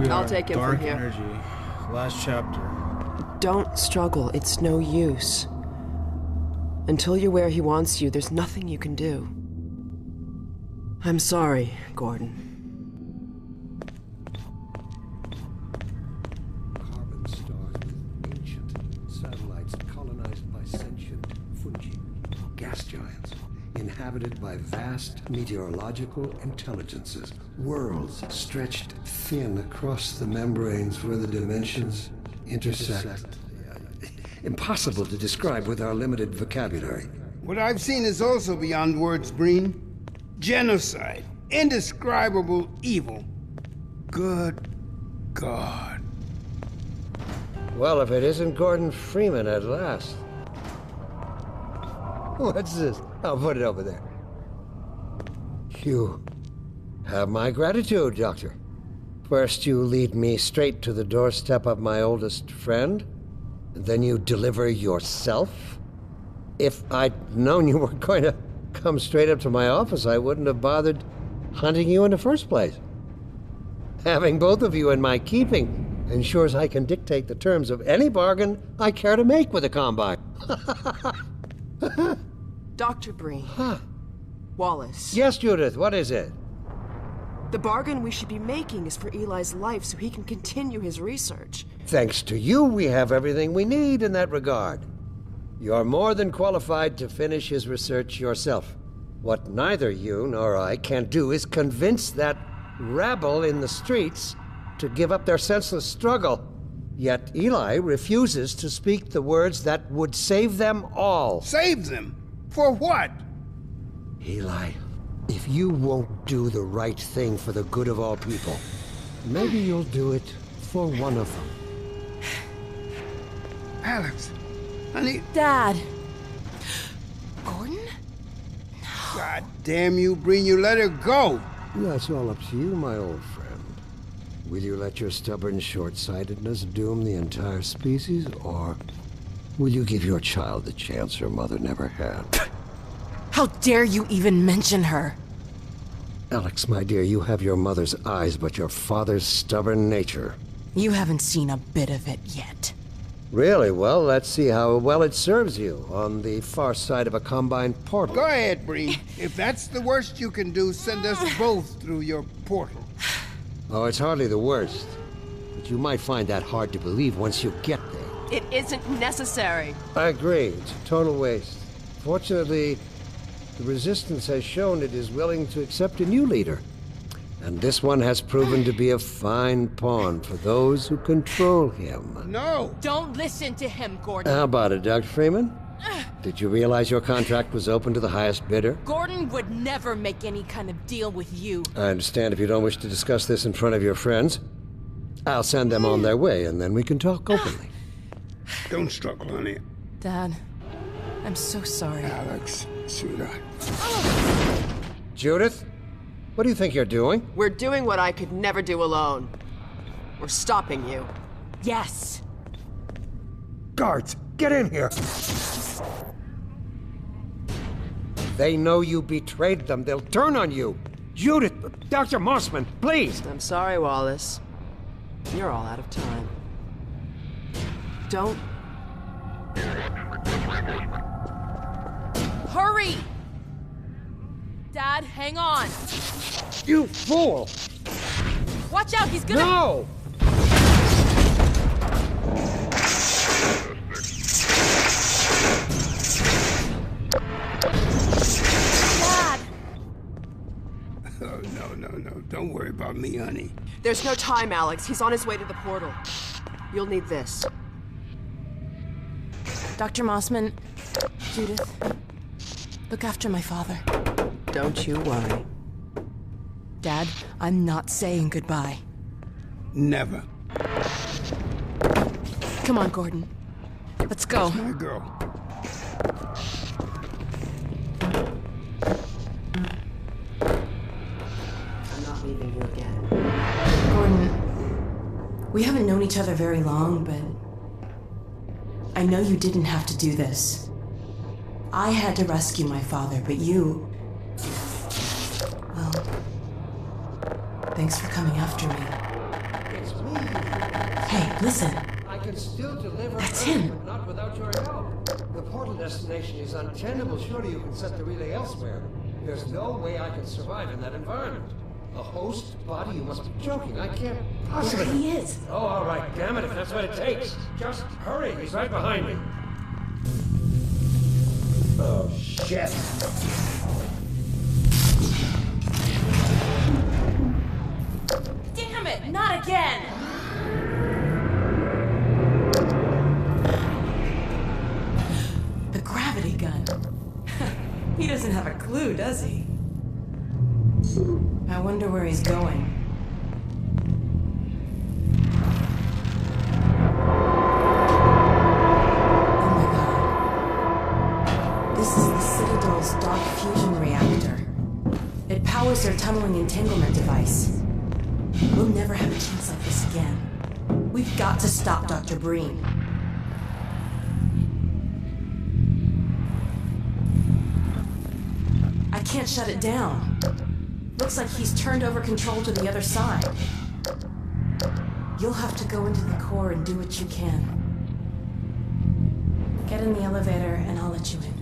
I'll take him Dark from here. energy. Last chapter. Don't struggle. It's no use. Until you're where he wants you, there's nothing you can do. I'm sorry, Gordon. Carbon stars with ancient satellites colonized by sentient fungi, gas giants, inhabited by vast meteorological intelligences, worlds stretched thin across the membranes where the dimensions intersect. Impossible to describe with our limited vocabulary. What I've seen is also beyond words, Breen. Genocide. Indescribable evil. Good God. Well, if it isn't Gordon Freeman at last. What's this? I'll put it over there. You have my gratitude, Doctor. First you lead me straight to the doorstep of my oldest friend, then you deliver yourself? If I'd known you were going to come straight up to my office, I wouldn't have bothered hunting you in the first place. Having both of you in my keeping ensures I can dictate the terms of any bargain I care to make with the Combine. Dr. Breen. Huh. Wallace. Yes, Judith, what is it? The bargain we should be making is for Eli's life so he can continue his research. Thanks to you, we have everything we need in that regard. You're more than qualified to finish his research yourself. What neither you nor I can do is convince that rabble in the streets to give up their senseless struggle. Yet Eli refuses to speak the words that would save them all. Save them? For what? Eli, if you won't do the right thing for the good of all people, maybe you'll do it for one of them. Alex, honey. Dad. Gordon? God damn you, Breen, you let her go. That's all up to you, my old friend. Will you let your stubborn short-sightedness doom the entire species, or will you give your child the chance her mother never had? How dare you even mention her? Alex, my dear, you have your mother's eyes, but your father's stubborn nature. You haven't seen a bit of it yet. Really? Well, let's see how well it serves you on the far side of a Combine portal. Go ahead, Breen. If that's the worst you can do, send us both through your portal. Oh, it's hardly the worst. But you might find that hard to believe once you get there. It isn't necessary. I agree. It's a total waste. Fortunately, the Resistance has shown it is willing to accept a new leader. And this one has proven to be a fine pawn for those who control him. No! Don't listen to him, Gordon. How about it, Dr. Freeman? Did you realize your contract was open to the highest bidder? Gordon would never make any kind of deal with you. I understand if you don't wish to discuss this in front of your friends. I'll send them on their way, and then we can talk openly. Don't struggle, honey. Dad, I'm so sorry. Alex, sweetheart. Judith, what do you think you're doing? We're doing what I could never do alone. We're stopping you. Yes. Guards, get in here! They know you betrayed them. They'll turn on you. Judith, Dr. Mossman, please! I'm sorry, Wallace. You're all out of time. Don't... Hurry! Dad, hang on. You fool! Watch out, he's gonna... No! Dad! Oh, no. Don't worry about me, honey. There's no time, Alex. He's on his way to the portal. You'll need this. Dr. Mossman, Judith, look after my father. Don't you worry. Dad, I'm not saying goodbye. Never. Come on, Gordon. Let's go. My girl. I'm not leaving you again. Gordon, we haven't known each other very long, but I know you didn't have to do this. I had to rescue my father, but you... Well, thanks for coming after me. It's me. Hey, listen. I can still deliver. That's Earth, him. but not without your help. The portal destination is untenable. Surely you can set the relay elsewhere. There's no way I can survive in that environment. A host body? You must be joking. I can't possibly. There he is. Oh, all right. Damn it, if that's what it takes. Just hurry. He's right behind me. Oh, shit. Damn it, not again! The gravity gun. He doesn't have a clue, does he? I wonder where he's going. Oh my god. This is the Citadel's dark fusion reactor. It powers their tunneling entanglement device. We'll never have a chance like this again. We've got to stop Dr. Breen. I can't shut it down. Looks like he's turned over control to the other side. You'll have to go into the core and do what you can. Get in the elevator and I'll let you in.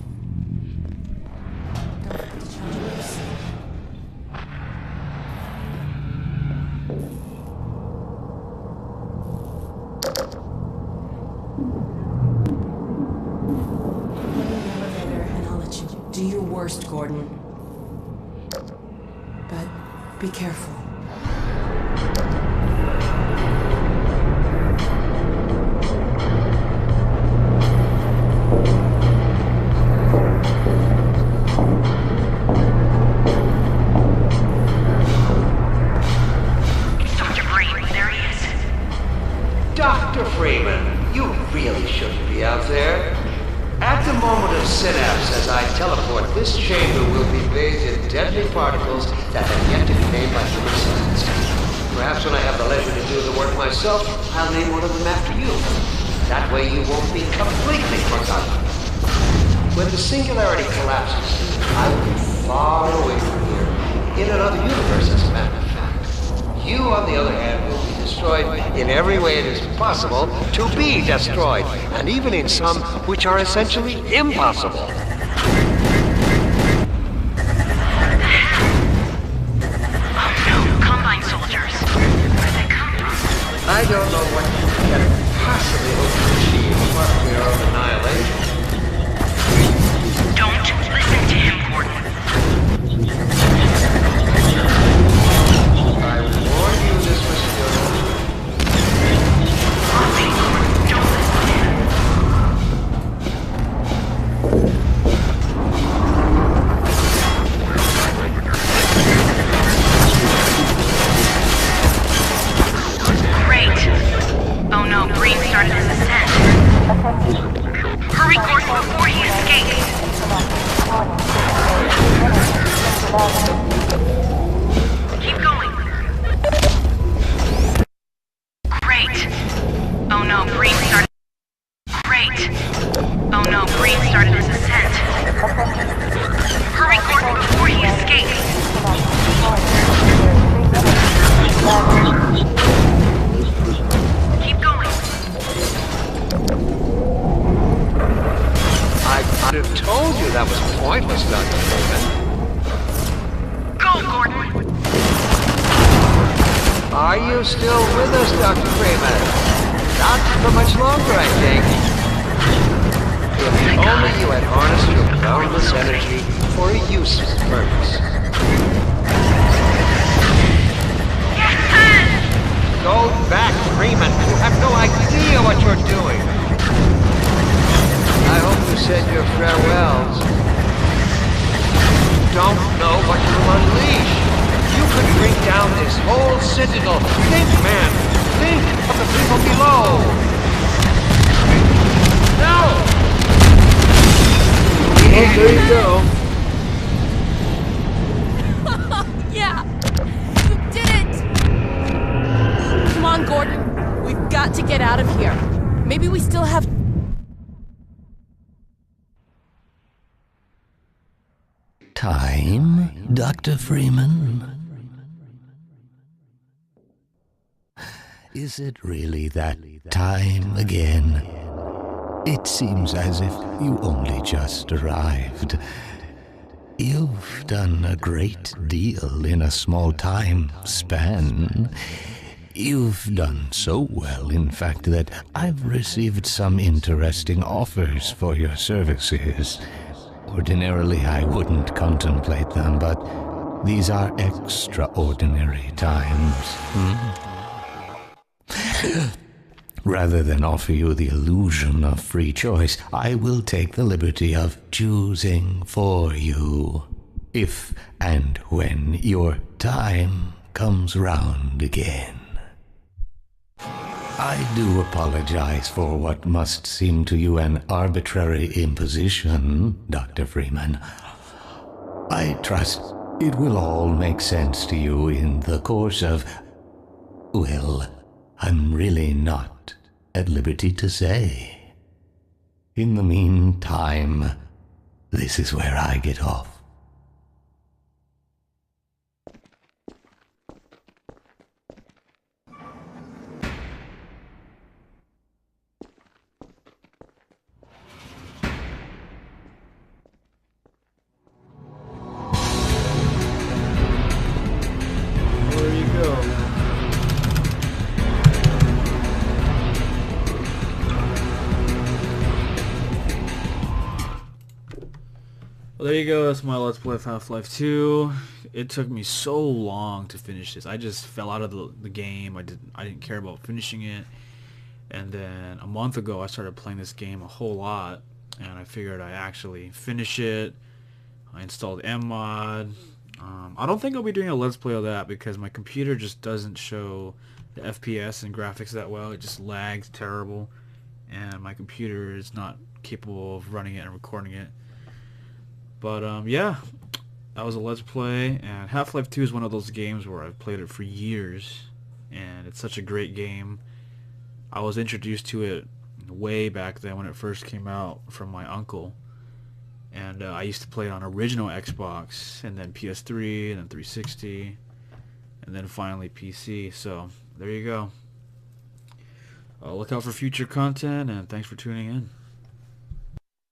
Don't forget to charge your PC. Do your worst, Gordon. But be careful. Dr. Freeman, there he is. Dr. Freeman, you really shouldn't be out there. At the moment of synapse, as I teleport, this chamber will be bathed in deadly particles that have yet to be named by human science. Perhaps when I have the leisure to do the work myself, I'll name one of them after you. That way you won't be completely forgotten. When the singularity collapses, I will be far away from here, in another universe as a matter of fact. You, on the other hand, will be destroyed in every way it is possible to be destroyed, and even in some which are essentially impossible. Oh no, Combine soldiers. Where did they come from? I don't know what you can possibly hope to achieve apart from your own annihilation. Don't listen to him, Gordon. I warn you this was still... Don't listen to him. Great. Oh no, Breen started his ascent. Hurry, Gordon, before he escapes. Keep going. Great. Oh no, Breen started... Great. Oh no, Breen started his ascent. Hurry, Gordon, before he escapes. Keep going. I'd have told you that was pointless, Dr. Freeman. Go, Gordon. Are you still with us, Dr. Freeman? Not for much longer, I think. If only you had harnessed your boundless energy for a useful purpose. Yes! Go back, Freeman. You have no idea what you're doing. I hope you said your farewells. You don't know what you'll unleash. You could bring down this whole citadel. Think, man. Think of the people below. No! Well, there you go. Yeah! You did it! Come on, Gordon. We've got to get out of here. Maybe we still have... Time, Dr. Freeman? Is it really that time again? It seems as if you only just arrived. You've done a great deal in a small time span. You've done so well, in fact, that I've received some interesting offers for your services. Ordinarily, I wouldn't contemplate them, but these are extraordinary times. Rather than offer you the illusion of free choice, I will take the liberty of choosing for you, if and when your time comes round again. I do apologize for what must seem to you an arbitrary imposition, Dr. Freeman. I trust it will all make sense to you in the course of... well, I'm really not at liberty to say. In the meantime, this is where I get off. There you go. Well, there you go. That's my Let's Play of Half-Life 2. It took me so long to finish this. I just fell out of the game. I didn't care about finishing it. And then a month ago, I started playing this game a whole lot, and I figured I'd actually finish it. I installed Mmod. I don't think I'll be doing a Let's Play of that because my computer just doesn't show the FPS and graphics that well. It just lags terrible, and my computer is not capable of running it and recording it. But yeah, that was a Let's Play, and Half-Life 2 is one of those games where I've played it for years, and it's such a great game. I was introduced to it way back then when it first came out from my uncle, and I used to play it on original Xbox, and then PS3, and then 360, and then finally PC. So there you go. Look out for future content, and thanks for tuning in.